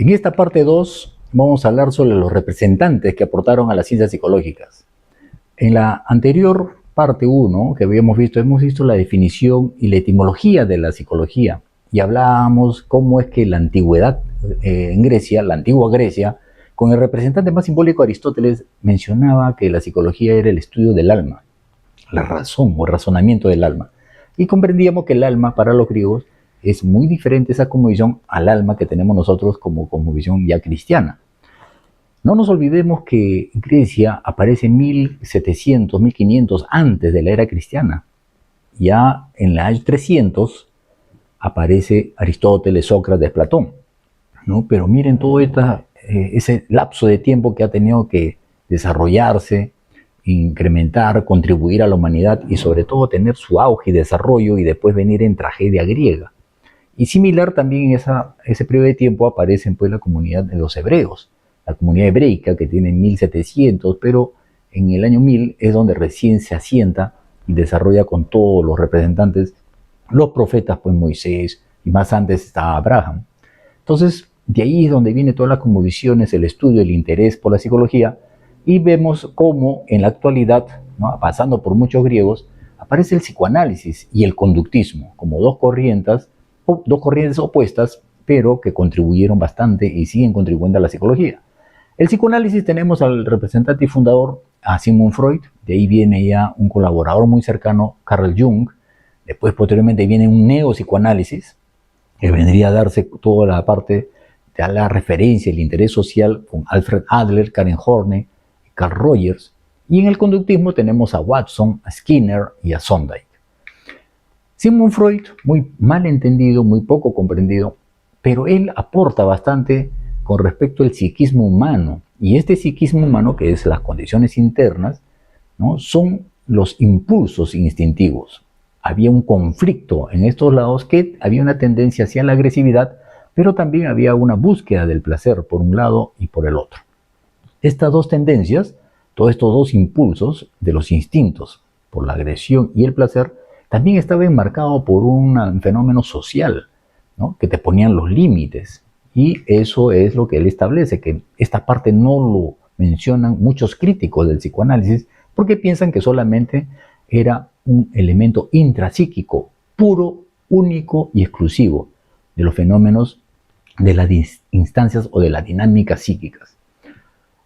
En esta parte 2 vamos a hablar sobre los representantes que aportaron a las ciencias psicológicas. En la anterior parte 1 que habíamos visto, hemos visto la definición y la etimología de la psicología y hablábamos cómo es que la antigüedad en Grecia, la antigua Grecia, con el representante más simbólico Aristóteles, mencionaba que la psicología era el estudio del alma, la razón o razonamiento del alma. Y comprendíamos que el alma para los griegos es muy diferente esa cosmovisión al alma que tenemos nosotros como cosmovisión ya cristiana. No nos olvidemos que Grecia aparece en 1700, 1500 antes de la era cristiana. Ya en el año 300 aparece Aristóteles, Sócrates, Platón, ¿no? Pero miren todo ese lapso de tiempo que ha tenido que desarrollarse, incrementar, contribuir a la humanidad y sobre todo tener su auge y desarrollo y después venir en tragedia griega. Y similar también en ese periodo de tiempo aparecen pues la comunidad de los hebreos, la comunidad hebreica que tiene 1700, pero en el año 1000 es donde recién se asienta y desarrolla con todos los representantes, los profetas, pues Moisés, y más antes está Abraham. Entonces, de ahí es donde viene todas las cosmovisiones, el estudio, el interés por la psicología, y vemos cómo en la actualidad, ¿no?, pasando por muchos griegos, aparece el psicoanálisis y el conductismo como dos corrientes opuestas, pero que contribuyeron bastante y siguen contribuyendo a la psicología. El psicoanálisis tenemos al representante y fundador, a Sigmund Freud, de ahí viene ya un colaborador muy cercano, Carl Jung, después posteriormente viene un neopsicoanálisis, que vendría a darse toda la parte de la referencia, el interés social con Alfred Adler, Karen Horney, Carl Rogers, y en el conductismo tenemos a Watson, a Skinner y a Sondheim. Sigmund Freud, muy mal entendido, muy poco comprendido, pero él aporta bastante con respecto al psiquismo humano. Y este psiquismo humano, que es las condiciones internas, ¿no?, son los impulsos instintivos. Había un conflicto en estos lados que había una tendencia hacia la agresividad, pero también había una búsqueda del placer por un lado y por el otro. Estas dos tendencias, todos estos dos impulsos de los instintos por la agresión y el placer, también estaba enmarcado por un fenómeno social, ¿no?, que te ponían los límites. Y eso es lo que él establece, que esta parte no lo mencionan muchos críticos del psicoanálisis porque piensan que solamente era un elemento intrapsíquico, puro, único y exclusivo de los fenómenos de las instancias o de las dinámicas psíquicas.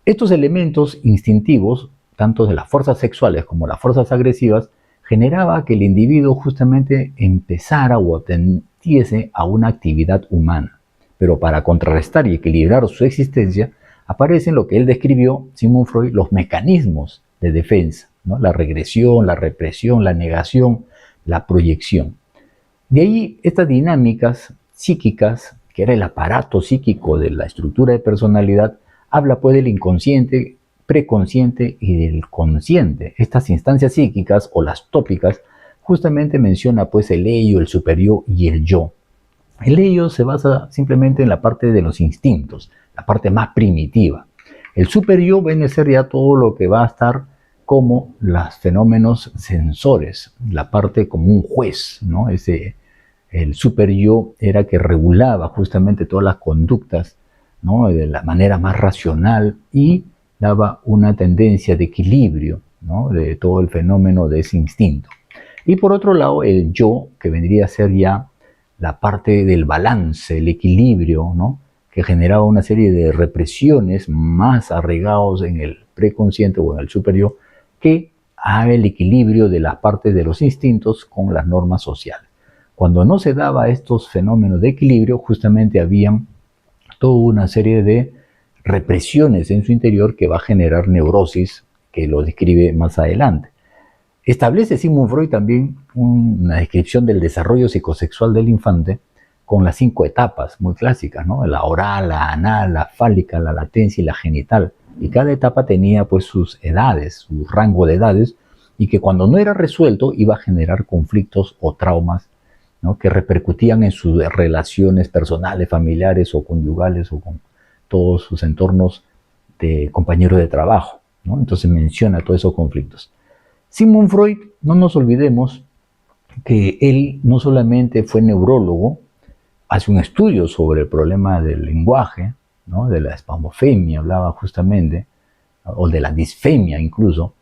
Estos elementos instintivos, tanto de las fuerzas sexuales como las fuerzas agresivas, generaba que el individuo justamente empezara o atendiese a una actividad humana. Pero para contrarrestar y equilibrar su existencia, aparecen lo que él describió, Sigmund Freud, los mecanismos de defensa, ¿no?, la regresión, la represión, la negación, la proyección. De ahí estas dinámicas psíquicas, que era el aparato psíquico de la estructura de personalidad, habla pues del inconsciente, preconsciente y del consciente. Estas instancias psíquicas o las tópicas justamente menciona pues el ello, el superior y el yo. El ello se basa simplemente en la parte de los instintos, la parte más primitiva. El superior viene a ser ya todo lo que va a estar como los fenómenos sensores, la parte como un juez, ¿no? El superior era que regulaba justamente todas las conductas, ¿no?, de la manera más racional y daba una tendencia de equilibrio, ¿no?, de todo el fenómeno de ese instinto. Y por otro lado, el yo, que vendría a ser ya la parte del balance, el equilibrio, ¿no?, que generaba una serie de represiones más arraigados en el preconsciente o en el superior, que haga el equilibrio de las partes de los instintos con las normas sociales. Cuando no se daba estos fenómenos de equilibrio, justamente habían toda una serie de represiones en su interior que va a generar neurosis, que lo describe más adelante. Establece Sigmund Freud también una descripción del desarrollo psicosexual del infante con las 5 etapas muy clásicas, ¿no?, la oral, la anal, la fálica, la latencia y la genital. Y cada etapa tenía pues sus edades, su rango de edades, y que cuando no era resuelto iba a generar conflictos o traumas, ¿no?, que repercutían en sus relaciones personales, familiares o conyugales o con todos sus entornos de compañeros de trabajo, ¿no? Entonces menciona todos esos conflictos. Sigmund Freud, no nos olvidemos que él no solamente fue neurólogo, hace un estudio sobre el problema del lenguaje, ¿no? De la espasmofemia hablaba justamente, o de la disfemia incluso,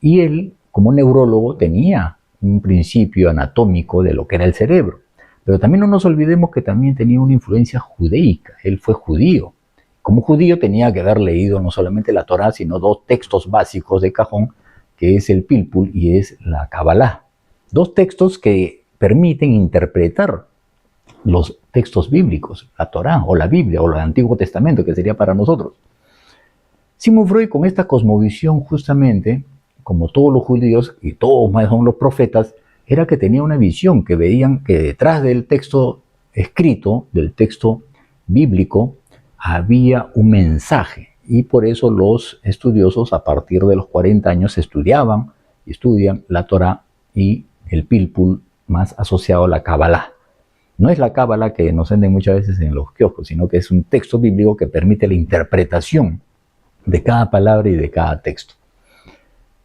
y él, como neurólogo, tenía un principio anatómico de lo que era el cerebro. Pero también no nos olvidemos que también tenía una influencia judaica, él fue judío. Como judío tenía que haber leído no solamente la Torá, sino dos textos básicos de cajón, que es el Pilpul y es la Kabbalah. Dos textos que permiten interpretar los textos bíblicos, la Torá o la Biblia o el Antiguo Testamento, que sería para nosotros. Sigmund Freud, con esta cosmovisión justamente, como todos los judíos y todos más son los profetas, era que tenía una visión, que veían que detrás del texto escrito, del texto bíblico, había un mensaje. Y por eso los estudiosos a partir de los 40 años estudian la Torá y el Pilpul más asociado a la Kabbalah. No es la Cábala que nos venden muchas veces en los kioscos, sino que es un texto bíblico que permite la interpretación de cada palabra y de cada texto.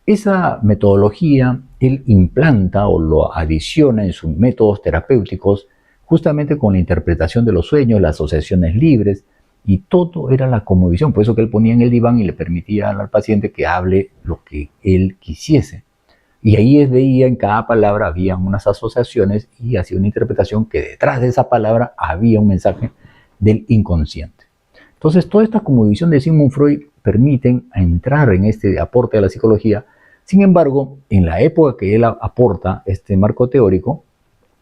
Esa metodología él implanta o lo adiciona en sus métodos terapéuticos justamente con la interpretación de los sueños, las asociaciones libres, y todo era la cosmovisión. Por eso que él ponía en el diván y le permitía al paciente que hable lo que él quisiese. Y ahí veía en cada palabra había unas asociaciones y hacía una interpretación que detrás de esa palabra había un mensaje del inconsciente. Entonces, toda esta cosmovisión de Sigmund Freud permiten entrar en este aporte a la psicología. Sin embargo, en la época que él aporta este marco teórico,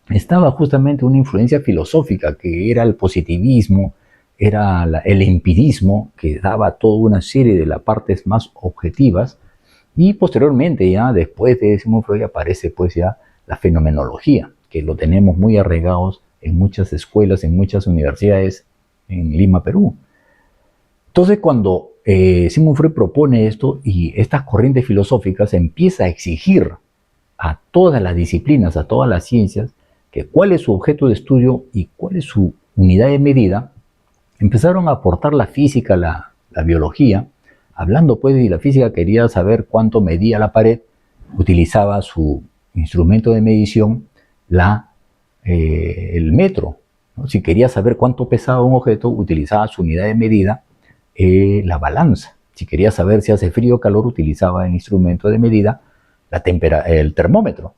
estaba justamente una influencia filosófica que era el positivismo, era el empirismo, que daba toda una serie de las partes más objetivas. Y posteriormente, ya después de Sigmund Freud, aparece pues ya la fenomenología, que lo tenemos muy arraigados en muchas escuelas, en muchas universidades en Lima, Perú. Entonces, cuando Sigmund Freud propone esto y estas corrientes filosóficas empieza a exigir a todas las disciplinas, a todas las ciencias, que cuál es su objeto de estudio y cuál es su unidad de medida, empezaron a aportar la física, la biología. Hablando pues de la física, quería saber cuánto medía la pared, utilizaba su instrumento de medición, el metro, ¿no? Si quería saber cuánto pesaba un objeto, utilizaba su unidad de medida, la balanza. Si quería saber si hace frío o calor, utilizaba el instrumento de medida, el termómetro.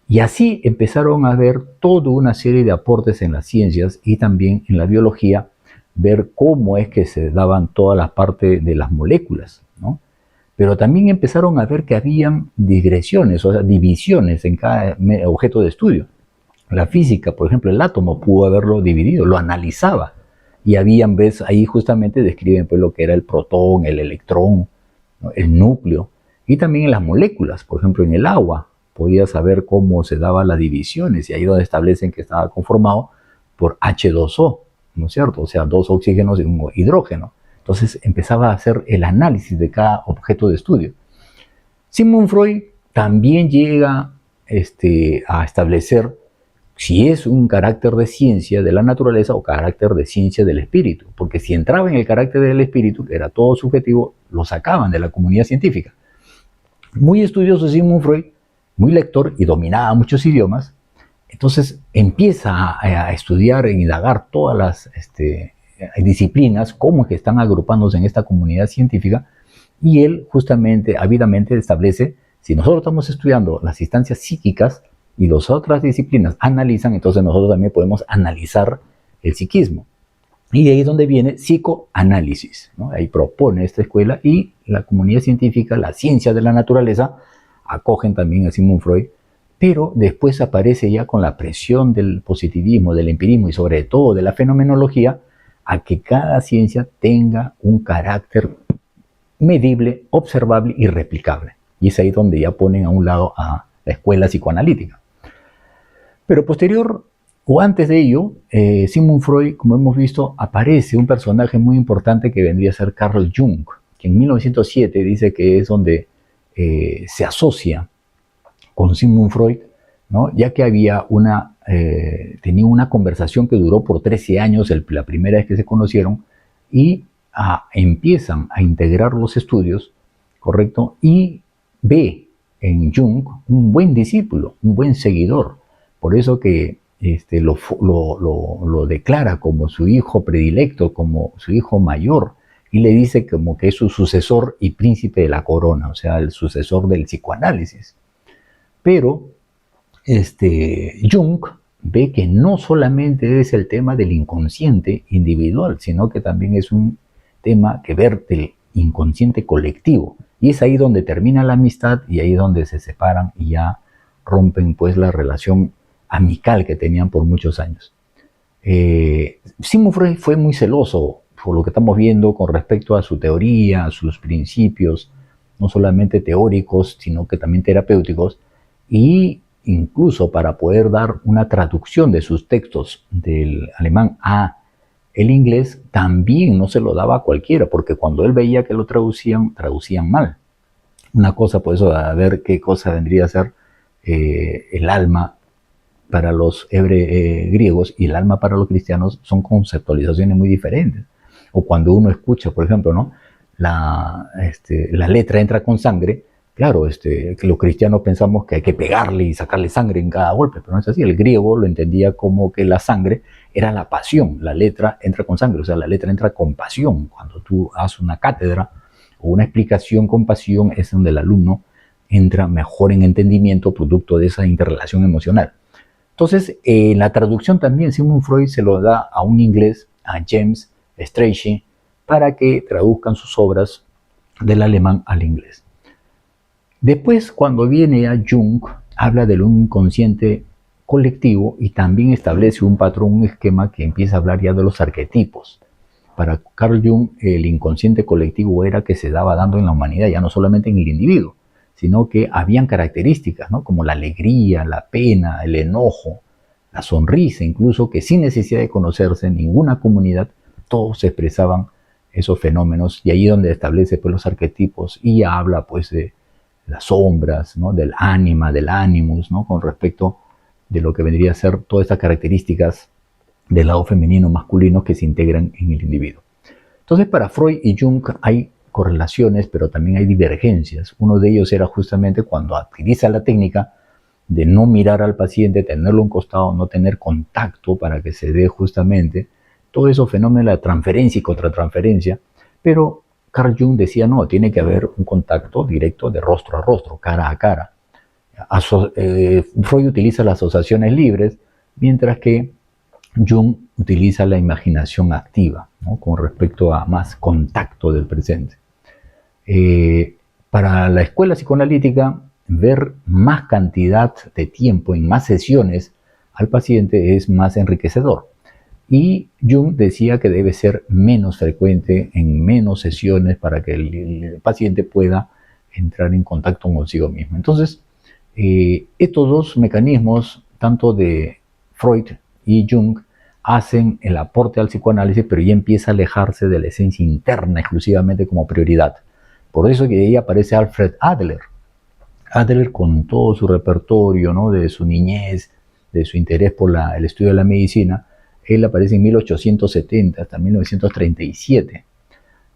Y así empezaron a ver toda una serie de aportes en las ciencias y también en la biología, ver cómo es que se daban todas las partes de las moléculas, ¿no? Pero también empezaron a ver que habían digresiones, o sea, divisiones en cada objeto de estudio. La física, por ejemplo, el átomo pudo haberlo dividido, lo analizaba. Y habían, ves, ahí justamente describen pues lo que era el protón, el electrón, ¿no? El núcleo. Y también en las moléculas, por ejemplo, en el agua, podía saber cómo se daban las divisiones. Y ahí donde establecen que estaba conformado por H2O. ¿No es cierto? O sea, dos oxígenos y un hidrógeno. Entonces empezaba a hacer el análisis de cada objeto de estudio. Sigmund Freud también llega a establecer si es un carácter de ciencia de la naturaleza o carácter de ciencia del espíritu. Porque si entraba en el carácter del espíritu, que era todo subjetivo, lo sacaban de la comunidad científica. Muy estudioso Sigmund Freud, muy lector y dominaba muchos idiomas. Entonces empieza a estudiar e indagar todas las disciplinas, cómo es que están agrupándose en esta comunidad científica, y él justamente, ávidamente establece, si nosotros estamos estudiando las instancias psíquicas y las otras disciplinas analizan, entonces nosotros también podemos analizar el psiquismo. Y de ahí es donde viene psicoanálisis, ¿no? Ahí propone esta escuela y la comunidad científica, la ciencia de la naturaleza, acogen también a Sigmund Freud. Pero después aparece ya con la presión del positivismo, del empirismo y sobre todo de la fenomenología, a que cada ciencia tenga un carácter medible, observable y replicable. Y es ahí donde ya ponen a un lado a la escuela psicoanalítica. Pero posterior o antes de ello, Sigmund Freud, como hemos visto, aparece un personaje muy importante que vendría a ser Carl Jung, que en 1907 dice que es donde se asocia con Sigmund Freud, ¿no? Ya que había tenía una conversación que duró por 13 años, la primera vez que se conocieron, y empiezan a integrar los estudios, ¿correcto? Y ve en Jung un buen discípulo, un buen seguidor. Por eso que lo declara como su hijo predilecto, como su hijo mayor, y le dice como que es su sucesor y príncipe de la corona, o sea, el sucesor del psicoanálisis. Pero Jung ve que no solamente es el tema del inconsciente individual, sino que también es un tema que verte el inconsciente colectivo. Y es ahí donde termina la amistad y ahí donde se separan y ya rompen pues la relación amical que tenían por muchos años. Sigmund Freud fue muy celoso por lo que estamos viendo con respecto a su teoría, a sus principios, no solamente teóricos, sino que también terapéuticos, y incluso para poder dar una traducción de sus textos del alemán a el inglés, también no se lo daba a cualquiera, porque cuando él veía que lo traducían mal. Una cosa, por eso, a ver qué cosa vendría a ser el alma para los griegos y el alma para los cristianos son conceptualizaciones muy diferentes. O cuando uno escucha, por ejemplo, ¿no? la letra entra con sangre, claro, que los cristianos pensamos que hay que pegarle y sacarle sangre en cada golpe, pero no es así. El griego lo entendía como que la sangre era la pasión, la letra entra con sangre, o sea, la letra entra con pasión. Cuando tú haces una cátedra o una explicación con pasión, es donde el alumno entra mejor en entendimiento producto de esa interrelación emocional. Entonces, la traducción también Sigmund Freud se lo da a un inglés, a James Strachey, para que traduzcan sus obras del alemán al inglés. Después, cuando viene a Jung, habla del inconsciente colectivo y también establece un patrón, un esquema que empieza a hablar ya de los arquetipos. Para Carl Jung, el inconsciente colectivo era que se daba dando en la humanidad, ya no solamente en el individuo, sino que habían características, ¿no? Como la alegría, la pena, el enojo, la sonrisa, incluso que sin necesidad de conocerse en ninguna comunidad, todos expresaban esos fenómenos, y ahí donde establece pues, los arquetipos y habla pues de las sombras, ¿no? Del ánima, del animus, ¿no? Con respecto de lo que vendría a ser todas estas características del lado femenino masculino que se integran en el individuo. Entonces, para Freud y Jung hay correlaciones, pero también hay divergencias. Uno de ellos era justamente cuando utiliza la técnica de no mirar al paciente, tenerlo a un costado, no tener contacto para que se dé justamente todo eso fenómeno de transferencia y contratransferencia, pero Carl Jung decía no, tiene que haber un contacto directo de rostro a rostro, cara a cara. Freud utiliza las asociaciones libres, mientras que Jung utiliza la imaginación activa, ¿no? Con respecto a más contacto del presente. Para la escuela psicoanalítica, ver más cantidad de tiempo en más sesiones al paciente es más enriquecedor. Y Jung decía que debe ser menos frecuente, en menos sesiones, para que el paciente pueda entrar en contacto consigo mismo. Entonces, estos dos mecanismos, tanto de Freud y Jung, hacen el aporte al psicoanálisis, pero ya empieza a alejarse de la esencia interna exclusivamente como prioridad. Por eso que ahí aparece Alfred Adler. Adler, con todo su repertorio, ¿no? De su niñez, de su interés por el estudio de la medicina, él aparece en 1870 hasta 1937.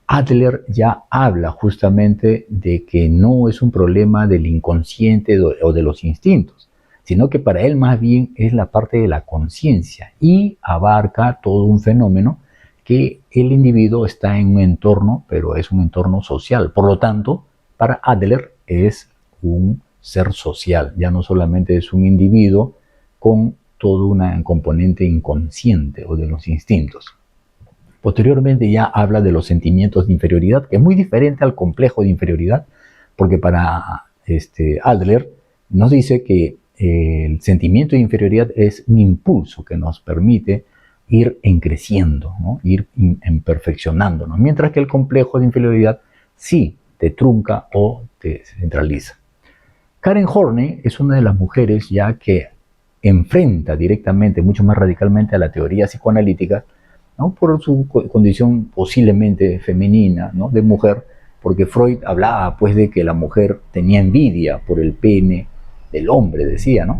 Adler ya habla justamente de que no es un problema del inconsciente o de los instintos, sino que para él más bien es la parte de la conciencia y abarca todo un fenómeno que el individuo está en un entorno, pero es un entorno social. Por lo tanto, para Adler es un ser social, ya no solamente es un individuo con todo un componente inconsciente o de los instintos. Posteriormente ya habla de los sentimientos de inferioridad, que es muy diferente al complejo de inferioridad, porque para Adler nos dice que el sentimiento de inferioridad es un impulso que nos permite ir creciendo, ¿no? Ir perfeccionándonos, mientras que el complejo de inferioridad sí te trunca o te centraliza. Karen Horney es una de las mujeres ya que enfrenta directamente, mucho más radicalmente, a la teoría psicoanalítica, ¿no? Por su condición posiblemente femenina, ¿no? De mujer, porque Freud hablaba pues de que la mujer tenía envidia por el pene del hombre, decía, ¿no?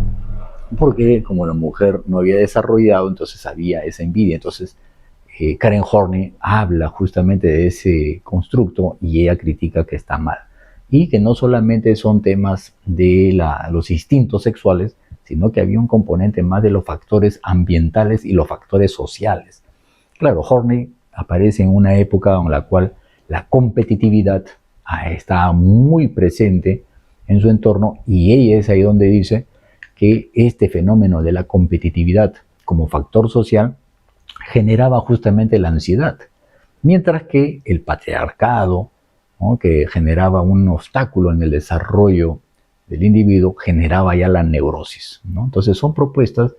Porque como la mujer no había desarrollado, entonces había esa envidia. Entonces Karen Horney habla justamente de ese constructo y ella critica que está mal. Y que no solamente son temas de los instintos sexuales, sino que había un componente más de los factores ambientales y los factores sociales. Claro, Horney aparece en una época en la cual la competitividad está muy presente en su entorno, y ella es ahí donde dice que este fenómeno de la competitividad como factor social generaba justamente la ansiedad, mientras que el patriarcado, ¿no?, que generaba un obstáculo en el desarrollo del individuo, generaba ya la neurosis, ¿no? Entonces son propuestas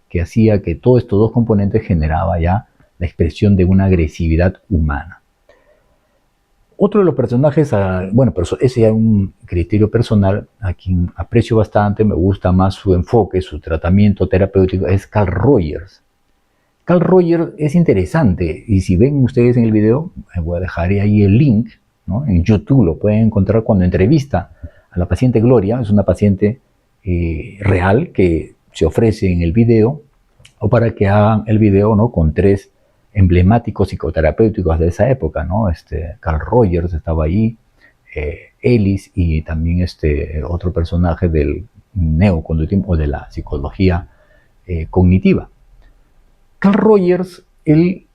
que hacía que todos estos dos componentes generaba ya la expresión de una agresividad humana. Otro de los personajes, bueno, pero ese ya es un criterio personal, a quien aprecio bastante, me gusta más su enfoque, su tratamiento terapéutico, es Carl Rogers. Carl Rogers es interesante, y si ven ustedes en el video, voy a dejar ahí el link, ¿no? En YouTube lo pueden encontrar cuando entrevista a la paciente Gloria, es una paciente real que se ofrece en el video, o para que hagan el video, ¿no?, con tres emblemáticos psicoterapéuticos de esa época, ¿no? Carl Rogers estaba ahí, Ellis, y también otro personaje del neoconductismo o de la psicología cognitiva. Carl Rogers, él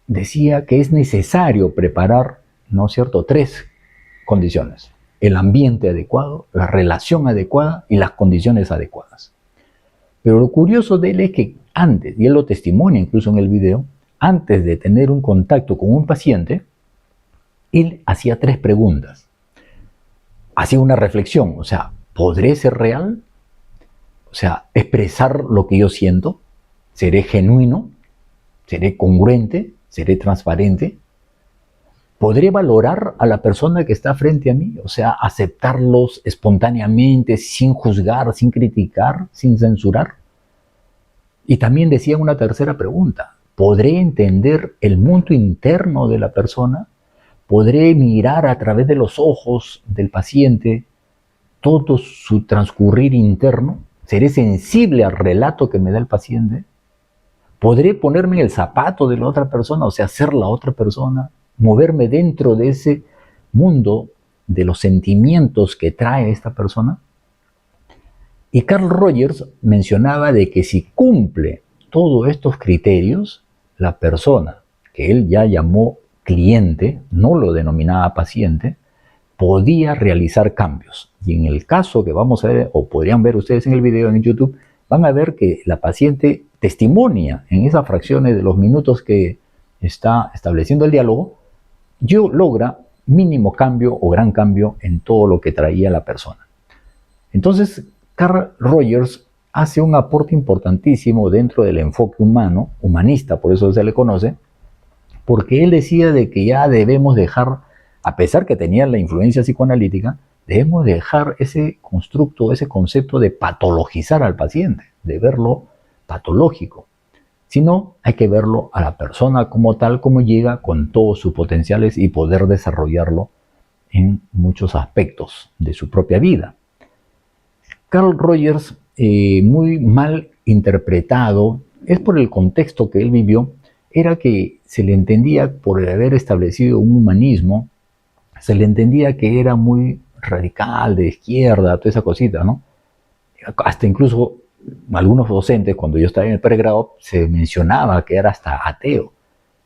decía que es necesario preparar, ¿no es cierto?, tres condiciones: el ambiente adecuado, la relación adecuada y las condiciones adecuadas. Pero lo curioso de él es que antes, y él lo testimonia incluso en el video, antes de tener un contacto con un paciente, él hacía tres preguntas. Hacía una reflexión, o sea, ¿podré ser real? O sea, ¿expresar lo que yo siento? ¿Seré genuino? ¿Seré congruente? ¿Seré transparente? ¿Podré valorar a la persona que está frente a mí? O sea, aceptarlos espontáneamente, sin juzgar, sin criticar, sin censurar. Y también decía una tercera pregunta: ¿podré entender el mundo interno de la persona? ¿Podré mirar a través de los ojos del paciente todo su transcurrir interno? ¿Seré sensible al relato que me da el paciente? ¿Podré ponerme en el zapato de la otra persona, o sea, ser la otra persona? ¿Moverme dentro de ese mundo de los sentimientos que trae esta persona? Y Carl Rogers mencionaba de que si cumple todos estos criterios, la persona que él ya llamó cliente, no lo denominaba paciente, podía realizar cambios. Y en el caso que vamos a ver, o podrían ver ustedes en el video en YouTube, van a ver que la paciente testimonia en esas fracciones de los minutos que está estableciendo el diálogo, logra mínimo cambio o gran cambio en todo lo que traía la persona. Entonces, Carl Rogers hace un aporte importantísimo dentro del enfoque humano, humanista, por eso se le conoce, porque él decía de que ya debemos dejar, a pesar que tenía la influencia psicoanalítica, debemos dejar ese constructo, ese concepto de patologizar al paciente, de verlo patológico. Sino hay que verlo a la persona como tal, como llega, con todos sus potenciales y poder desarrollarlo en muchos aspectos de su propia vida. Carl Rogers, muy mal interpretado, es por el contexto que él vivió, era que se le entendía, por haber establecido un humanismo, se le entendía que era muy radical, de izquierda, toda esa cosita, ¿no? Hasta incluso algunos docentes, cuando yo estaba en el pregrado, se mencionaba que era hasta ateo.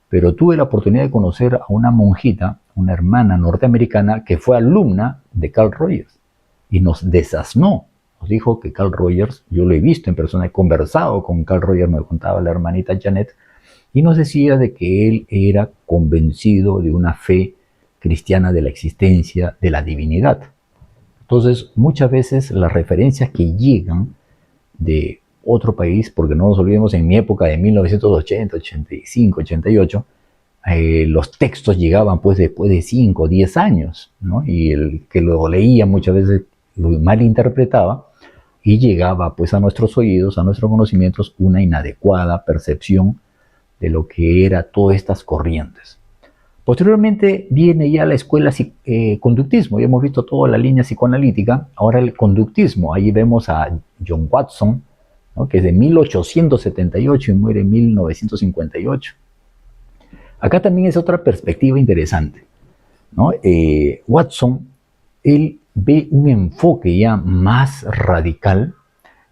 Pero tuve la oportunidad de conocer a una monjita, una hermana norteamericana, que fue alumna de Carl Rogers, y nos desasnó. Nos dijo que Carl Rogers, yo lo he visto en persona, he conversado con Carl Rogers, me contaba la hermanita Janet, y nos decía de que él era convencido de una fe cristiana de la existencia de la divinidad. Entonces, muchas veces las referencias que llegan de otro país, porque no nos olvidemos, en mi época de 1980, 85, 88, los textos llegaban pues después de 5 o 10 años, ¿no? Y el que lo leía muchas veces lo malinterpretaba y llegaba pues a nuestros oídos, a nuestros conocimientos, una inadecuada percepción de lo que era todas estas corrientes. Posteriormente viene ya la escuela conductismo, ya hemos visto toda la línea psicoanalítica, ahora el conductismo, ahí vemos a John Watson, ¿no?, que es de 1878 y muere en 1958. Acá también es otra perspectiva interesante, ¿no? Watson, él ve un enfoque ya más radical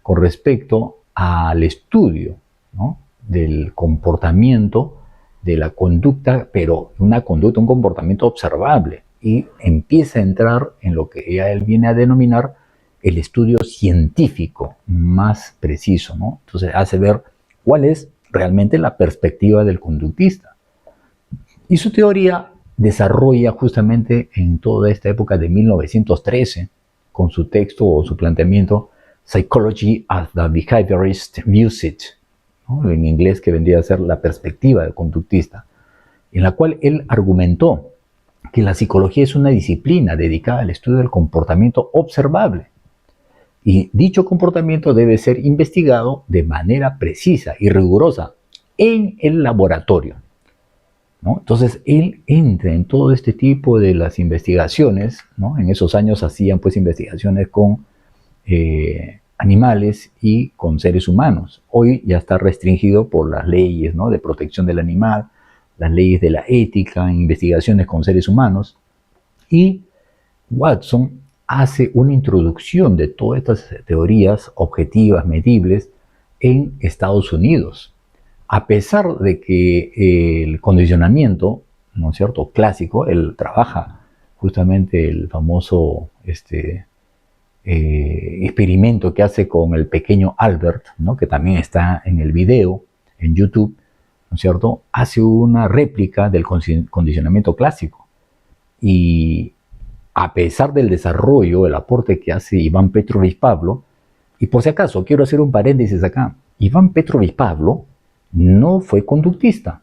con respecto al estudio, ¿no?, del comportamiento, de la conducta, pero una conducta, un comportamiento observable, y empieza a entrar en lo que ya él viene a denominar el estudio científico más preciso, ¿no? Entonces hace ver cuál es realmente la perspectiva del conductista. Y su teoría desarrolla justamente en toda esta época de 1913, con su texto o su planteamiento Psychology as the Behaviorist Views It, ¿no?, en inglés, que vendría a ser la perspectiva del conductista, en la cual él argumentó que la psicología es una disciplina dedicada al estudio del comportamiento observable, y dicho comportamiento debe ser investigado de manera precisa y rigurosa en el laboratorio, ¿no? Entonces él entra en todo este tipo de las investigaciones, ¿no? En esos años hacían pues investigaciones con animales y con seres humanos. Hoy ya está restringido por las leyes, ¿no?, de protección del animal, las leyes de la ética, investigaciones con seres humanos. Y Watson hace una introducción de todas estas teorías objetivas, medibles, en Estados Unidos. A pesar de que el condicionamiento, ¿no es cierto?, clásico, él trabaja justamente el famoso experimento que hace con el pequeño Albert, ¿no?, que también está en el video, en YouTube, ¿no es cierto?, hace una réplica del condicionamiento clásico. Y a pesar del desarrollo, el aporte que hace Iván Petrovich Pavlov, y por si acaso quiero hacer un paréntesis acá, Iván Petrovich Pavlov no fue conductista,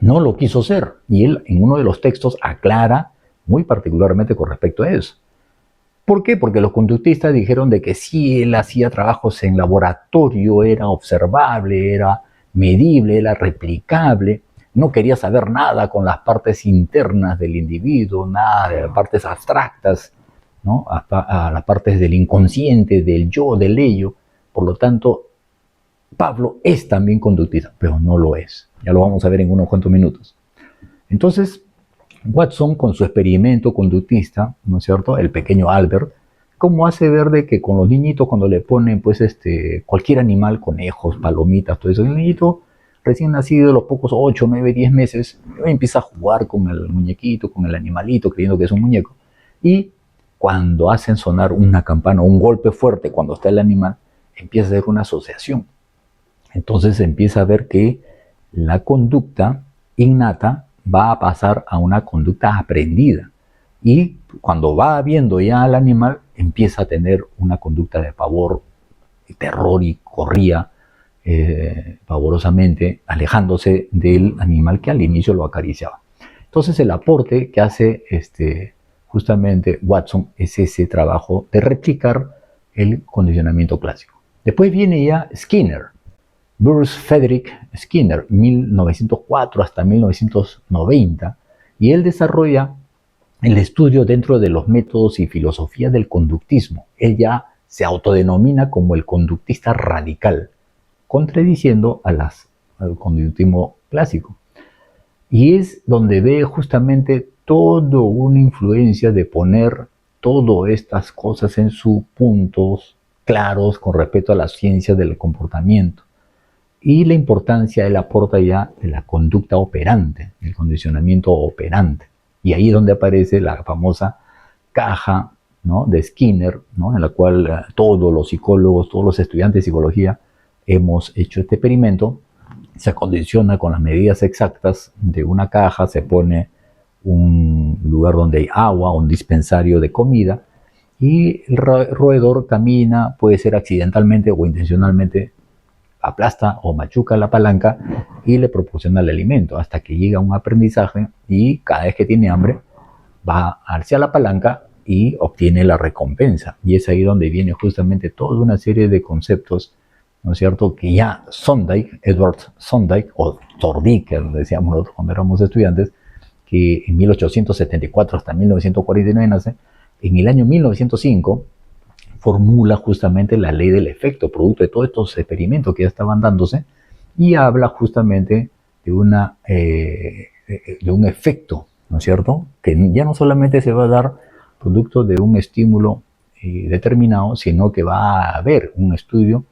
no lo quiso ser, y él en uno de los textos aclara muy particularmente con respecto a eso. ¿Por qué? Porque los conductistas dijeron de que si él hacía trabajos en laboratorio, era observable, era medible, era replicable, no quería saber nada con las partes internas del individuo, nada de las partes abstractas, ¿no?, hasta a las partes del inconsciente, del yo, del ello. Por lo tanto, Pablo es también conductista, pero no lo es. Ya lo vamos a ver en unos cuantos minutos. Entonces, Watson, con su experimento conductista, ¿no es cierto?, el pequeño Albert, como hace ver de que con los niñitos, cuando le ponen pues cualquier animal, conejos, palomitas, todo eso, el niñito recién nacido, de los pocos 8, 9, 10 meses, empieza a jugar con el muñequito, con el animalito, creyendo que es un muñeco. Y cuando hacen sonar una campana, un golpe fuerte, cuando está el animal, empieza a hacer una asociación. Entonces empieza a ver que la conducta innata va a pasar a una conducta aprendida. Y cuando va viendo ya al animal, empieza a tener una conducta de pavor y terror, y corría pavorosamente, alejándose del animal que al inicio lo acariciaba. Entonces el aporte que hace justamente Watson es ese trabajo de replicar el condicionamiento clásico. Después viene ya Skinner, Bruce Frederick Skinner, 1904 hasta 1990, y él desarrolla el estudio dentro de los métodos y filosofía del conductismo. Él ya se autodenomina como el conductista radical, contradiciendo al conductismo clásico. Y es donde ve justamente toda una influencia de poner todas estas cosas en sus puntos claros con respecto a la ciencia del comportamiento. Y la importancia él aporta ya de la conducta operante, el condicionamiento operante. Y ahí es donde aparece la famosa caja, ¿no?, de Skinner, ¿no?, en la cual todos los psicólogos, todos los estudiantes de psicología hemos hecho este experimento. Se acondiciona con las medidas exactas de una caja, se pone un lugar donde hay agua, un dispensario de comida, y el roedor camina, puede ser accidentalmente o intencionalmente, aplasta o machuca la palanca y le proporciona el alimento hasta que llega a un aprendizaje, y cada vez que tiene hambre va hacia la palanca y obtiene la recompensa. Y es ahí donde viene justamente toda una serie de conceptos, ¿no es cierto?, que ya Thorndike, Edward Thorndike, o Thorndike, decíamos nosotros cuando éramos estudiantes, que en 1874 hasta 1949 nace, en el año 1905 formula justamente la ley del efecto, producto de todos estos experimentos que ya estaban dándose, y habla justamente de un efecto, ¿no es cierto?, que ya no solamente se va a dar producto de un estímulo determinado, sino que va a haber un estudio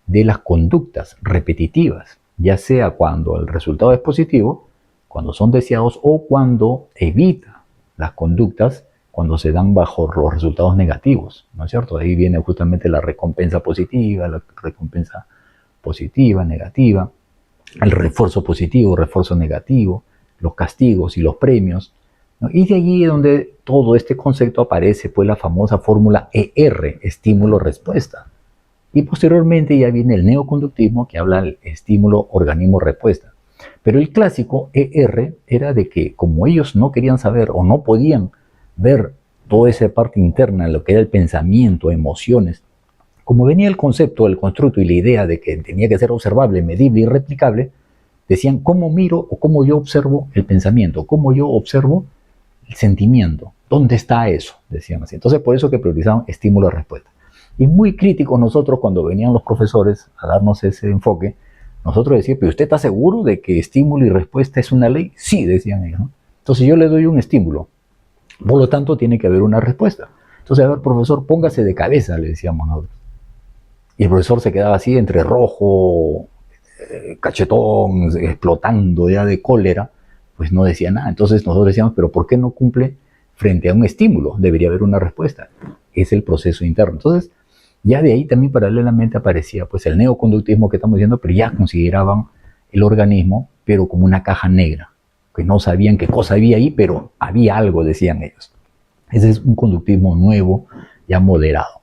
de las conductas repetitivas, ya sea cuando el resultado es positivo, cuando son deseados o cuando evita las conductas cuando se dan bajo los resultados negativos, ¿no es cierto? Ahí viene justamente la recompensa positiva, la recompensa positiva, negativa, el refuerzo positivo, refuerzo negativo, los castigos y los premios, ¿no? Y de allí es donde todo este concepto aparece, pues la famosa fórmula ER, estímulo-respuesta. Y posteriormente ya viene el neoconductismo que habla del estímulo-organismo-respuesta. Pero el clásico ER era de que como ellos no querían saber o no podían ver toda esa parte interna, lo que era el pensamiento, emociones, como venía el concepto, el constructo y la idea de que tenía que ser observable, medible y replicable, decían cómo miro o cómo yo observo el pensamiento, cómo yo observo el sentimiento, ¿dónde está eso? Decían así. Entonces por eso que priorizaban estímulo-respuesta. Y muy críticos nosotros cuando venían los profesores a darnos ese enfoque, nosotros decíamos, ¿pero usted está seguro de que estímulo y respuesta es una ley? Sí, decían ellos, ¿no? Entonces yo le doy un estímulo, por lo tanto tiene que haber una respuesta. Entonces, a ver, profesor, póngase de cabeza, le decíamos nosotros. Y el profesor se quedaba así entre rojo, cachetón, explotando ya de cólera, pues no decía nada. Entonces nosotros decíamos, pero ¿por qué no cumple frente a un estímulo? Debería haber una respuesta. Es el proceso interno. Entonces, ya de ahí también paralelamente aparecía pues el neoconductismo que estamos diciendo, pero ya consideraban el organismo, pero como una caja negra, que no sabían qué cosa había ahí, pero había algo, decían ellos. Ese es un conductismo nuevo, ya moderado.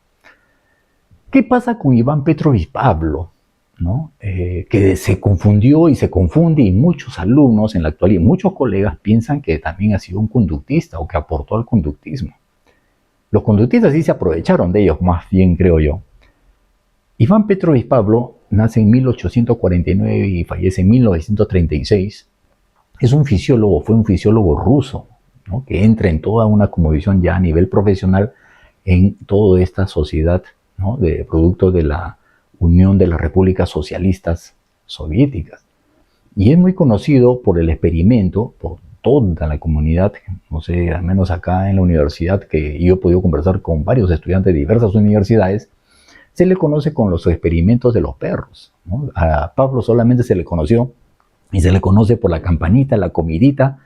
¿Qué pasa con Iván Petrovich Pablo? ¿No? Que se confundió y se confunde, y muchos alumnos en la actualidad, muchos colegas piensan que también ha sido un conductista o que aportó al conductismo. Los conductistas sí se aprovecharon de ellos, más bien creo yo. Iván Petrovich Pablo nace en 1849 y fallece en 1936. Es un fisiólogo, fue un fisiólogo ruso, ¿no? Que entra en toda una cosmovisión ya a nivel profesional en toda esta sociedad, ¿no? De producto de la Unión de las Repúblicas Socialistas Soviéticas. Y es muy conocido por el experimento, por toda la comunidad, no sé, al menos acá en la universidad, que yo he podido conversar con varios estudiantes de diversas universidades, se le conoce con los experimentos de los perros, ¿no? A Pablo solamente se le conoció y se le conoce por la campanita, la comidita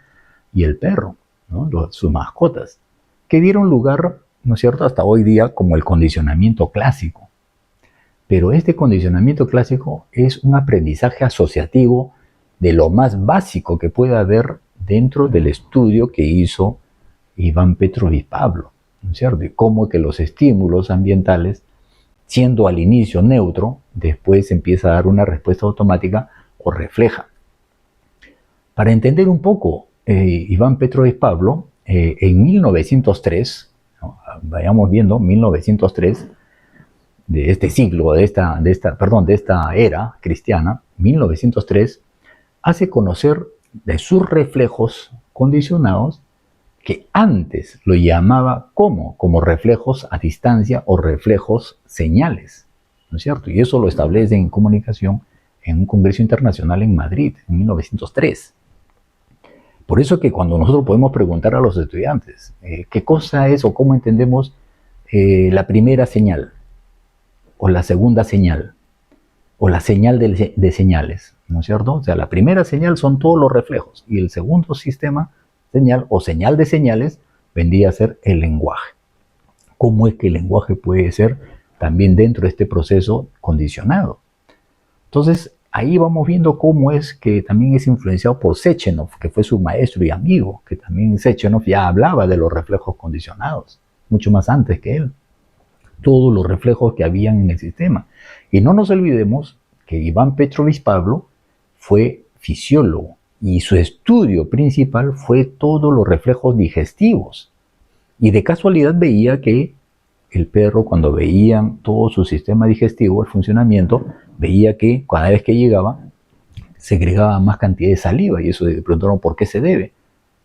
y el perro, ¿no? Sus mascotas, que dieron lugar, ¿no es cierto?, hasta hoy día como el condicionamiento clásico. Pero este condicionamiento clásico es un aprendizaje asociativo de lo más básico que puede haber dentro del estudio que hizo Iván Petrovich Pablo, ¿no es cierto? Y cómo que los estímulos ambientales, siendo al inicio neutro, después empieza a dar una respuesta automática o refleja. Para entender un poco Iván Petrovich Pablo, en 1903, ¿no? Vayamos viendo, 1903, de este siglo, de esta era cristiana, 1903, hace conocer de sus reflejos condicionados que antes lo llamaba como reflejos a distancia o reflejos señales, ¿no es cierto? Y eso lo establece en comunicación en un congreso internacional en Madrid, en 1903. Por eso que cuando nosotros podemos preguntar a los estudiantes qué cosa es o cómo entendemos la primera señal, o la segunda señal, o la señal de señales, ¿no es cierto? O sea, la primera señal son todos los reflejos, y el segundo sistema, señal o señal de señales, vendría a ser el lenguaje. ¿Cómo es que el lenguaje puede ser también dentro de este proceso condicionado? Entonces, ahí vamos viendo cómo es que también es influenciado por Sechenov, que fue su maestro y amigo, que también Sechenov ya hablaba de los reflejos condicionados, mucho más antes que él. Todos los reflejos que habían en el sistema. Y no nos olvidemos que Iván Petrovich Pablo fue fisiólogo y su estudio principal fue todos los reflejos digestivos. Y de casualidad veía que el perro, cuando veía todo su sistema digestivo, el funcionamiento, veía que cada vez que llegaba segregaba más cantidad de saliva, y eso le preguntaron por qué se debe,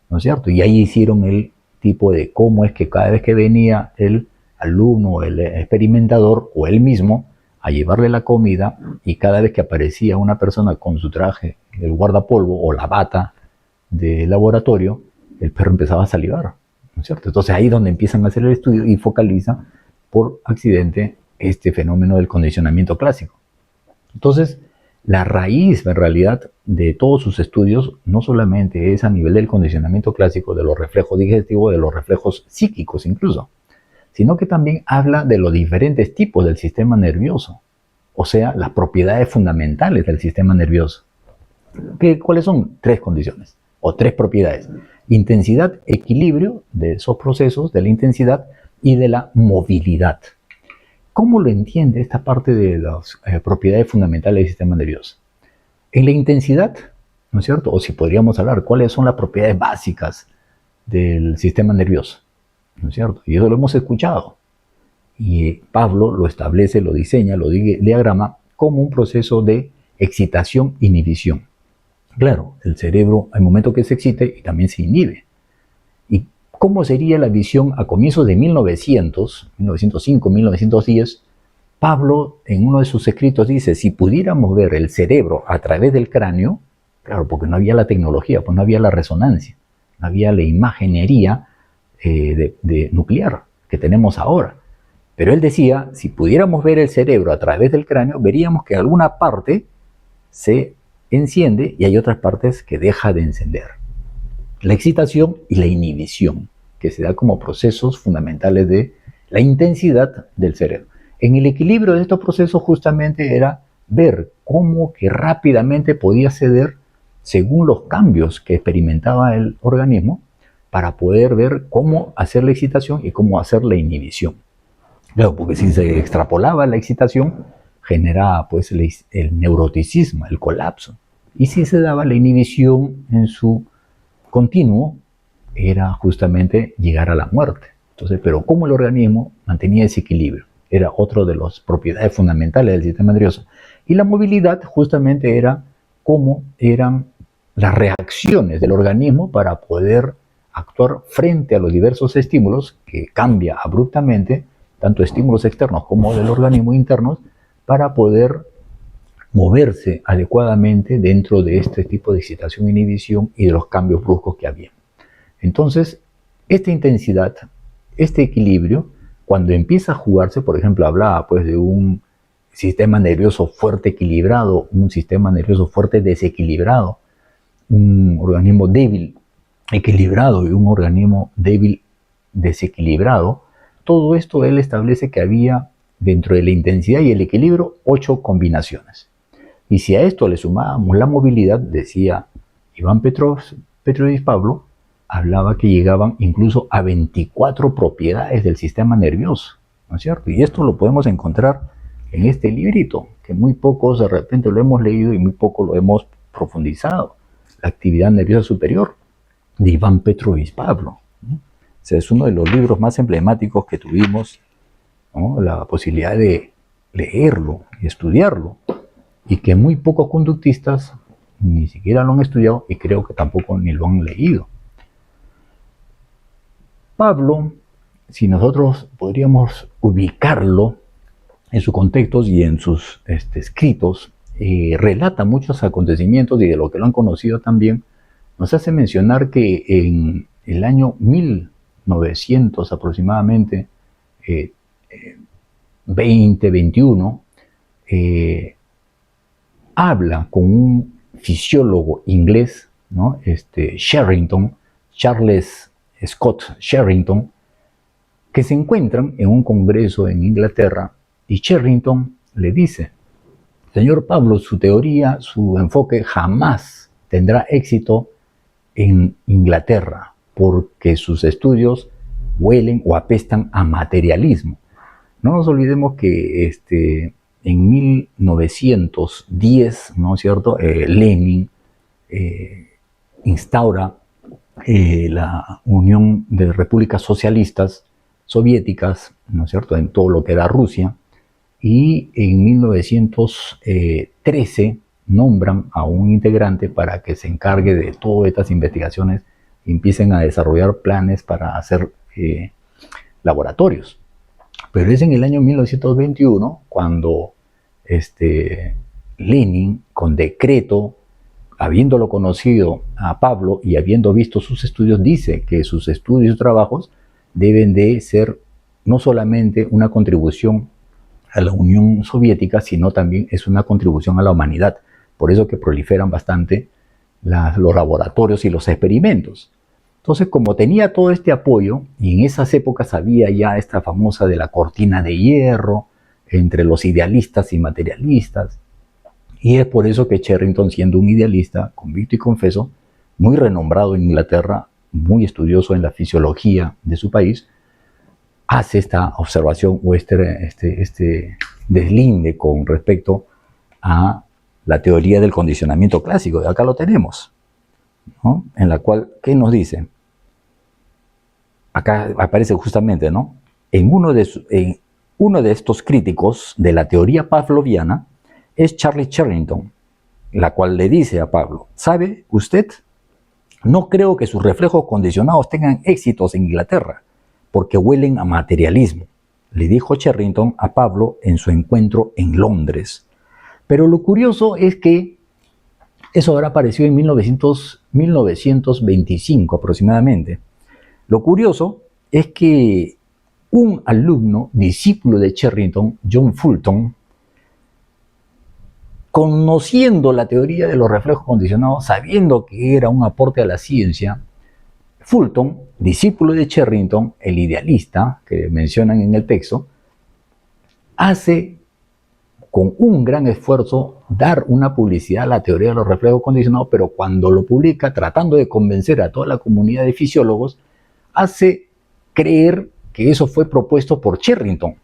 ¿no es cierto? Y ahí hicieron el tipo de cómo es que cada vez que venía el alumno, el experimentador o él mismo a llevarle la comida, y cada vez que aparecía una persona con su traje, el guardapolvo o la bata de laboratorio, el perro empezaba a salivar, ¿no es cierto? Entonces ahí es donde empiezan a hacer el estudio y focalizan por accidente este fenómeno del condicionamiento clásico. Entonces, la raíz en realidad de todos sus estudios no solamente es a nivel del condicionamiento clásico, de los reflejos digestivos, de los reflejos psíquicos incluso, sino que también habla de los diferentes tipos del sistema nervioso, o sea, las propiedades fundamentales del sistema nervioso. ¿Cuáles son? Tres condiciones o tres propiedades: intensidad, equilibrio de esos procesos, de la intensidad y de la movilidad. ¿Cómo lo entiende esta parte de las propiedades fundamentales del sistema nervioso? En la intensidad, ¿no es cierto? O si podríamos hablar, ¿cuáles son las propiedades básicas del sistema nervioso? ¿No es cierto? Y eso lo hemos escuchado. Y Pablo lo establece, lo diseña, lo diagrama como un proceso de excitación-inhibición. Claro, el cerebro hay momentos que se excita y también se inhibe. ¿Y cómo sería la visión a comienzos de 1905, 1910? Pablo en uno de sus escritos dice, si pudiéramos ver el cerebro a través del cráneo, claro, porque no había la tecnología, pues no había la resonancia, no había la imaginería de nuclear que tenemos ahora. Pero él decía, si pudiéramos ver el cerebro a través del cráneo, veríamos que alguna parte se enciende y hay otras partes que deja de encender. La excitación y la inhibición, que se da como procesos fundamentales de la intensidad del cerebro. En el equilibrio de estos procesos justamente era ver cómo que rápidamente podía ceder según los cambios que experimentaba el organismo para poder ver cómo hacer la excitación y cómo hacer la inhibición. Claro, porque si se extrapolaba la excitación, generaba pues el neuroticismo, el colapso. Y si se daba la inhibición en su continuo, era justamente llegar a la muerte. Entonces, pero cómo el organismo mantenía ese equilibrio, era otra de las propiedades fundamentales del sistema nervioso. Y la movilidad justamente era cómo eran las reacciones del organismo para poder actuar frente a los diversos estímulos que cambia abruptamente, tanto estímulos externos como del organismo internos, para poder moverse adecuadamente dentro de este tipo de excitación e inhibición y de los cambios bruscos que había. Entonces, esta intensidad, este equilibrio, cuando empieza a jugarse, por ejemplo, hablaba pues de un sistema nervioso fuerte equilibrado, un sistema nervioso fuerte desequilibrado, un organismo débil equilibrado y un organismo débil desequilibrado. Todo esto él establece que había dentro de la intensidad y el equilibrio 8 combinaciones. Y si a esto le sumábamos la movilidad, decía Iván Petrovich Pablo, hablaba que llegaban incluso a 24 propiedades del sistema nervioso, ¿no es cierto? Y esto lo podemos encontrar en este librito, que muy pocos de repente lo hemos leído y muy poco lo hemos profundizado. La actividad nerviosa superior, de Iván Petrovich Pablo, ¿no? O sea, es uno de los libros más emblemáticos que tuvimos, ¿no? La posibilidad de leerlo y estudiarlo, y que muy pocos conductistas ni siquiera lo han estudiado y creo que tampoco ni lo han leído. Pablo, si nosotros podríamos ubicarlo en sus contextos y en sus escritos, relata muchos acontecimientos y de lo que lo han conocido también, nos hace mencionar que en el año 1900 aproximadamente, 2021, habla con un fisiólogo inglés, ¿no? Charles Scott Sherrington, que se encuentran en un congreso en Inglaterra y Sherrington le dice, señor Pablo, su teoría, su enfoque jamás tendrá éxito en Inglaterra porque sus estudios huelen o apestan a materialismo. No nos olvidemos que en 1910, ¿no es cierto?, Lenin instaura la Unión de Repúblicas Socialistas Soviéticas, ¿no es cierto?, en todo lo que era Rusia, y en 1913 nombran a un integrante para que se encargue de todas estas investigaciones y empiecen a desarrollar planes para hacer laboratorios. Pero es en el año 1921 cuando Lenin, con decreto, habiéndolo conocido a Pablo y habiendo visto sus estudios, dice que sus estudios y trabajos deben de ser no solamente una contribución a la Unión Soviética, sino también es una contribución a la humanidad. Por eso que proliferan bastante los laboratorios y los experimentos. Entonces, como tenía todo este apoyo, y en esas épocas había ya esta famosa de la cortina de hierro entre los idealistas y materialistas, y es por eso que Sherrington, siendo un idealista convicto y confeso, muy renombrado en Inglaterra, muy estudioso en la fisiología de su país, hace esta observación o este deslinde con respecto a la teoría del condicionamiento clásico. Y acá lo tenemos, ¿no? En la cual, ¿qué nos dice? Acá aparece justamente, ¿no? En uno de estos críticos de la teoría pavloviana es Charlie Sherrington, la cual le dice a Pablo: ¿sabe usted? No creo que sus reflejos condicionados tengan éxitos en Inglaterra, porque huelen a materialismo, le dijo Sherrington a Pablo en su encuentro en Londres. Pero lo curioso es que eso habrá aparecido en 1925 aproximadamente. Lo curioso es que un alumno, discípulo de Sherrington, John Fulton, conociendo la teoría de los reflejos condicionados, sabiendo que era un aporte a la ciencia, Fulton, discípulo de Sherrington, el idealista que mencionan en el texto, hace con un gran esfuerzo dar una publicidad a la teoría de los reflejos condicionados, pero cuando lo publica, tratando de convencer a toda la comunidad de fisiólogos, hace creer que eso fue propuesto por Sherrington.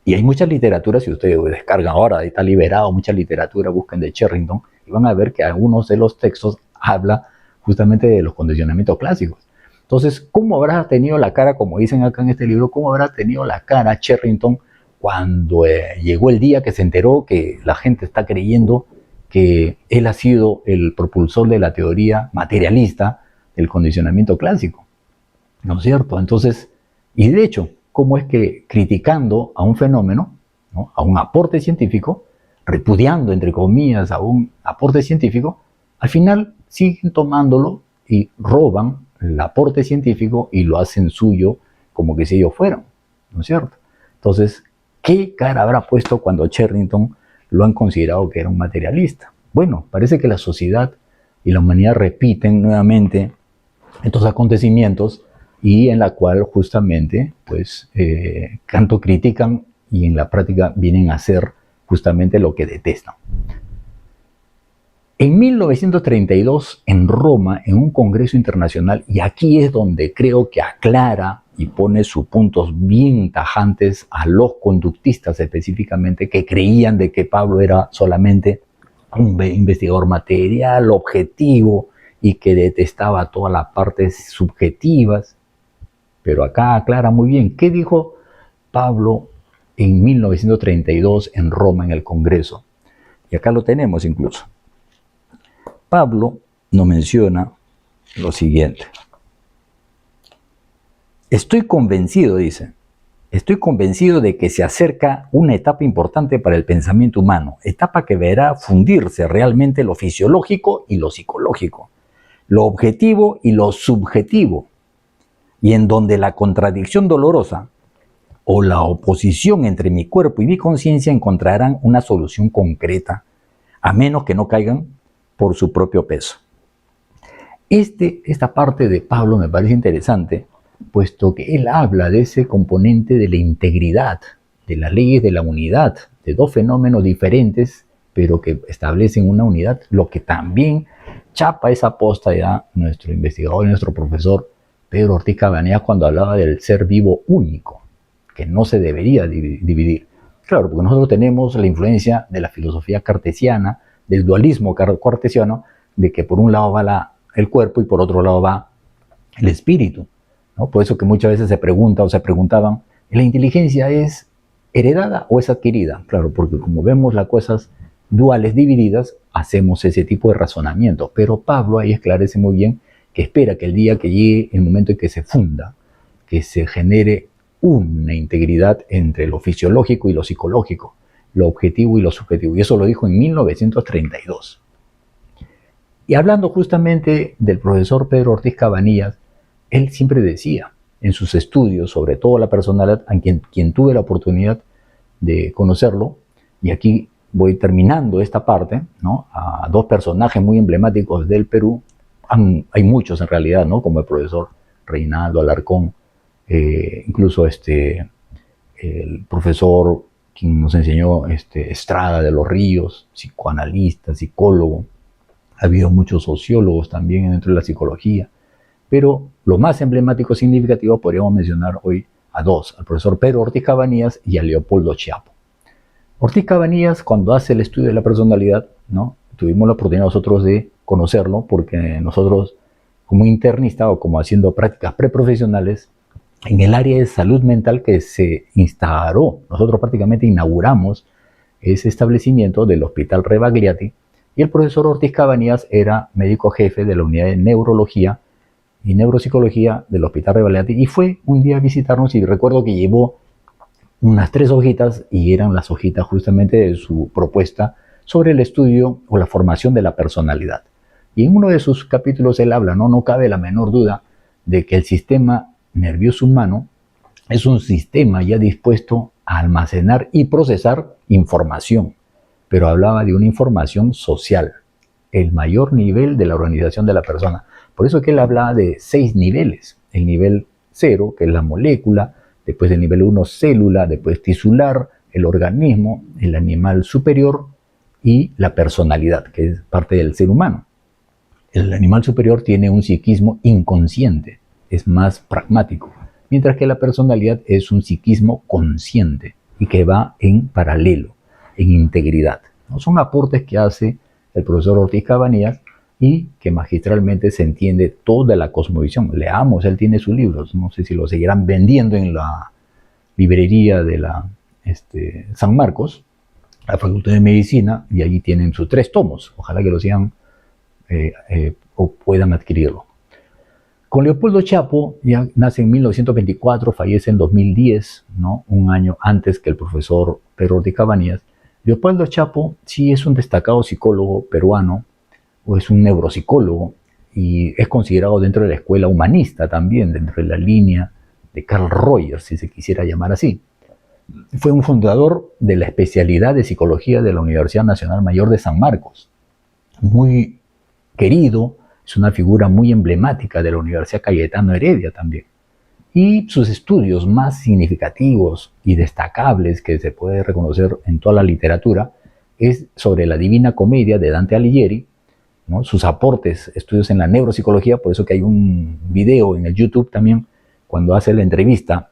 Y hay mucha literatura, si ustedes descargan ahora, está liberado mucha literatura, busquen de Sherrington, y van a ver que algunos de los textos habla justamente de los condicionamientos clásicos. Entonces, ¿cómo habrá tenido la cara, como dicen acá en este libro, cómo habrá tenido la cara Sherrington cuando llegó el día que se enteró que la gente está creyendo que él ha sido el propulsor de la teoría materialista del condicionamiento clásico? ¿No es cierto? Entonces, y de hecho, ¿cómo es que criticando a un fenómeno, ¿no?, a un aporte científico, repudiando, entre comillas, a un aporte científico, al final siguen tomándolo y roban el aporte científico y lo hacen suyo como que si ellos fueran, ¿no es cierto? Entonces, ¿qué cara habrá puesto cuando Sherrington lo han considerado que era un materialista? Bueno, parece que la sociedad y la humanidad repiten nuevamente estos acontecimientos y en la cual justamente pues tanto critican y en la práctica vienen a hacer justamente lo que detestan. En 1932, en Roma, en un congreso internacional, y aquí es donde creo que aclara y pone sus puntos bien tajantes a los conductistas específicamente, que creían de que Pablo era solamente un investigador material, objetivo, y que detestaba todas las partes subjetivas. Pero acá aclara muy bien qué dijo Pablo en 1932 en Roma, en el Congreso. Y acá lo tenemos incluso. Pablo nos menciona lo siguiente. Estoy convencido, dice, estoy convencido de que se acerca una etapa importante para el pensamiento humano, etapa que verá fundirse realmente lo fisiológico y lo psicológico, lo objetivo y lo subjetivo, y en donde la contradicción dolorosa o la oposición entre mi cuerpo y mi conciencia encontrarán una solución concreta, a menos que no caigan por su propio peso. Esta parte de Pablo me parece interesante, puesto que él habla de ese componente de la integridad, de las leyes de la unidad, de dos fenómenos diferentes, pero que establecen una unidad, lo que también chapa esa posta ya nuestro investigador y nuestro profesor Pedro Ortiz Cabanillas cuando hablaba del ser vivo único, que no se debería dividir. Claro, porque nosotros tenemos la influencia de la filosofía cartesiana, del dualismo cartesiano, de que por un lado va el cuerpo y por otro lado va el espíritu, ¿no? Por eso que muchas veces se pregunta o se preguntaban, ¿la inteligencia es heredada o es adquirida? Claro, porque como vemos las cosas duales divididas, hacemos ese tipo de razonamiento. Pero Pablo ahí esclarece muy bien que espera que el día que llegue el momento en que se funda, que se genere una integridad entre lo fisiológico y lo psicológico, lo objetivo y lo subjetivo. Y eso lo dijo en 1932. Y hablando justamente del profesor Pedro Ortiz Cabanillas, él siempre decía, en sus estudios, sobre todo la personalidad, a quien tuve la oportunidad de conocerlo, y aquí voy terminando esta parte, ¿no? A dos personajes muy emblemáticos del Perú. Hay muchos en realidad, ¿no? Como el profesor Reinaldo Alarcón, incluso el profesor quien nos enseñó Estrada de los Ríos, psicoanalista, psicólogo. Ha habido muchos sociólogos también dentro de la psicología, pero lo más emblemático, significativo, podríamos mencionar hoy a dos, al profesor Pedro Ortiz Cabanillas y a Leopoldo Chiapo. Ortiz Cabanillas, cuando hace el estudio de la personalidad, ¿no? Tuvimos la oportunidad nosotros de conocerlo, porque nosotros, como internista o como haciendo prácticas preprofesionales, en el área de salud mental que se instauró, nosotros prácticamente inauguramos ese establecimiento del Hospital Rebagliati, y el profesor Ortiz Cabanillas era médico jefe de la unidad de neurología y neuropsicología del Hospital Rebagliati, y fue un día a visitarnos, y recuerdo que llevó unas 3 hojitas, y eran las hojitas justamente de su propuesta sobre el estudio o la formación de la personalidad. Y en uno de sus capítulos él habla, no cabe la menor duda de que el sistema nervioso humano es un sistema ya dispuesto a almacenar y procesar información, pero hablaba de una información social, el mayor nivel de la organización de la persona. Por eso que él hablaba de 6 niveles: el nivel 0, que es la molécula; después el nivel 1, célula; después tisular, el organismo; el animal superior; y la personalidad, que es parte del ser humano. El animal superior tiene un psiquismo inconsciente, es más pragmático, mientras que la personalidad es un psiquismo consciente y que va en paralelo, en integridad, ¿no? Son aportes que hace el profesor Ortiz Cabanillas y que magistralmente se entiende toda la cosmovisión. Leamos, él tiene sus libros, no sé si los seguirán vendiendo en la librería de la San Marcos, la Facultad de Medicina, y allí tienen sus 3 tomos, ojalá que los sigan o puedan adquirirlo. Con Leopoldo Chiapo, ya nace en 1924, fallece en 2010, ¿no? Un año antes que el profesor Pedro Ortiz Cabanillas. Leopoldo Chiapo sí es un destacado psicólogo peruano, o es un neuropsicólogo, y es considerado dentro de la escuela humanista también, dentro de la línea de Carl Rogers, si se quisiera llamar así. Fue un fundador de la especialidad de psicología de la Universidad Nacional Mayor de San Marcos. Muy querido, es una figura muy emblemática de la Universidad Cayetano Heredia también. Y sus estudios más significativos y destacables que se puede reconocer en toda la literatura es sobre la Divina Comedia de Dante Alighieri, ¿no? Sus aportes, estudios en la neuropsicología, por eso que hay un video en el YouTube también, cuando hace la entrevista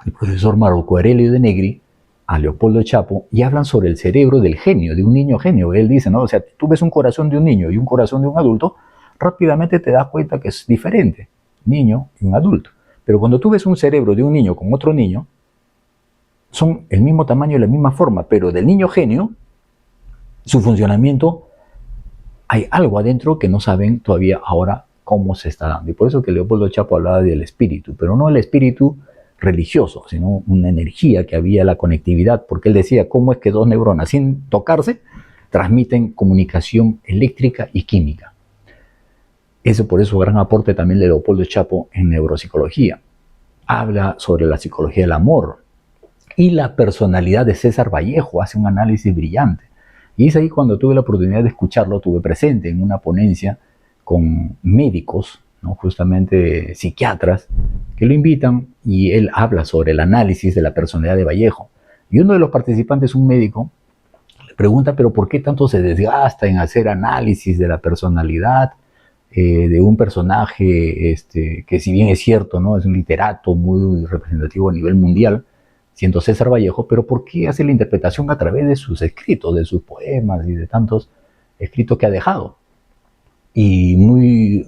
el profesor Marco Aurelio de Negri a Leopoldo Chiapo, y hablan sobre el cerebro del genio, de un niño genio. Él dice, ¿no? O sea, tú ves un corazón de un niño y un corazón de un adulto, rápidamente te das cuenta que es diferente, niño y un adulto. Pero cuando tú ves un cerebro de un niño con otro niño, son el mismo tamaño y la misma forma, pero del niño genio, su funcionamiento, hay algo adentro que no saben todavía ahora cómo se está dando. Y por eso que Leopoldo Chiapo hablaba del espíritu, pero no el espíritu religioso, sino una energía que había, la conectividad, porque él decía cómo es que 2 neuronas sin tocarse transmiten comunicación eléctrica y química. Eso por eso gran aporte también de Leopoldo Chiapo en neuropsicología. Habla sobre la psicología del amor y la personalidad de César Vallejo, hace un análisis brillante. Y es ahí cuando tuve la oportunidad de escucharlo, tuve presente en una ponencia con médicos, ¿no? Justamente psiquiatras, que lo invitan, y él habla sobre el análisis de la personalidad de Vallejo. Y uno de los participantes, un médico, le pregunta, pero ¿por qué tanto se desgasta en hacer análisis de la personalidad de un personaje que, si bien es cierto, ¿no? Es un literato muy representativo a nivel mundial, siendo César Vallejo, pero ¿por qué hace la interpretación a través de sus escritos, de sus poemas y de tantos escritos que ha dejado? Y muy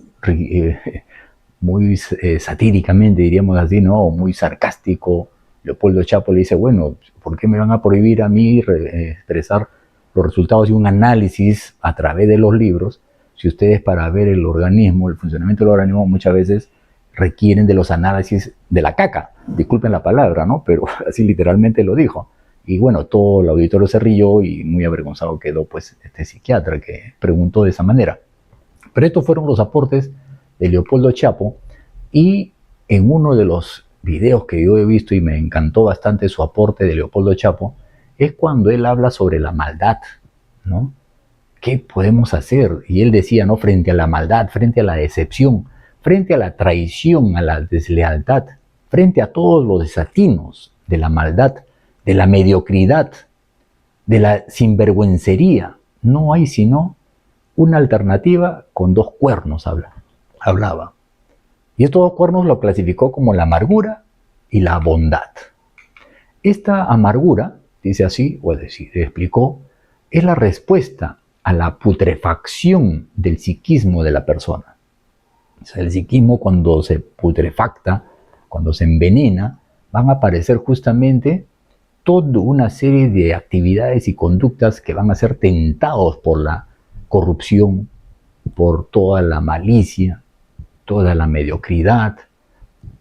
satíricamente, diríamos así, ¿no? Muy sarcástico, Leopoldo Chiapo le dice, bueno, ¿por qué me van a prohibir a mí expresar los resultados de un análisis a través de los libros, si ustedes, para ver el organismo, el funcionamiento del organismo, muchas veces requieren de los análisis de la caca? Disculpen la palabra, ¿no? Pero así literalmente lo dijo. Y bueno, todo el auditorio se rió y muy avergonzado quedó pues este psiquiatra que preguntó de esa manera. Pero estos fueron los aportes de Leopoldo Chiapo, y en uno de los videos que yo he visto y me encantó bastante su aporte de Leopoldo Chapo, es cuando él habla sobre la maldad, ¿no? ¿Qué podemos hacer? Y él decía, ¿no? Frente a la maldad, frente a la decepción, frente a la traición, a la deslealtad, frente a todos los desatinos de la maldad, de la mediocridad, de la sinvergüencería, no hay sino una alternativa con dos cuernos, hablaba. Y estos dos cuernos lo clasificó como la amargura y la bondad. Esta amargura, dice así, o es decir, explicó, es la respuesta a la putrefacción del psiquismo de la persona. O sea, el psiquismo, cuando se putrefacta, cuando se envenena, van a aparecer justamente toda una serie de actividades y conductas que van a ser tentados por la corrupción, por toda la malicia, toda la mediocridad,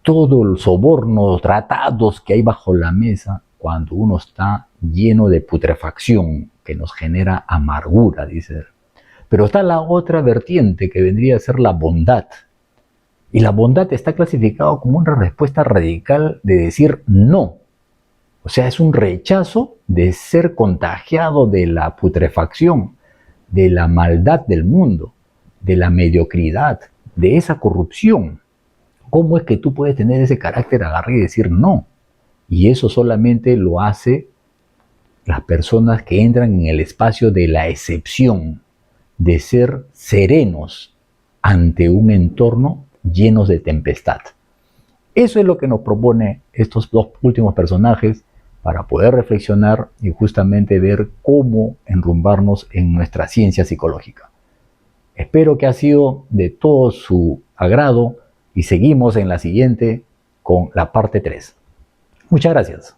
todo el soborno, tratados que hay bajo la mesa cuando uno está lleno de putrefacción que nos genera amargura, dice él. Pero está la otra vertiente que vendría a ser la bondad. Y la bondad está clasificada como una respuesta radical de decir no. O sea, es un rechazo de ser contagiado de la putrefacción, de la maldad del mundo, de la mediocridad, de esa corrupción. ¿Cómo es que tú puedes tener ese carácter agarre y decir no? Y eso solamente lo hace las personas que entran en el espacio de la excepción, de ser serenos ante un entorno lleno de tempestad. Eso es lo que nos propone estos dos últimos personajes para poder reflexionar y justamente ver cómo enrumbarnos en nuestra ciencia psicológica. Espero que ha sido de todo su agrado y seguimos en la siguiente con la parte 3. Muchas gracias.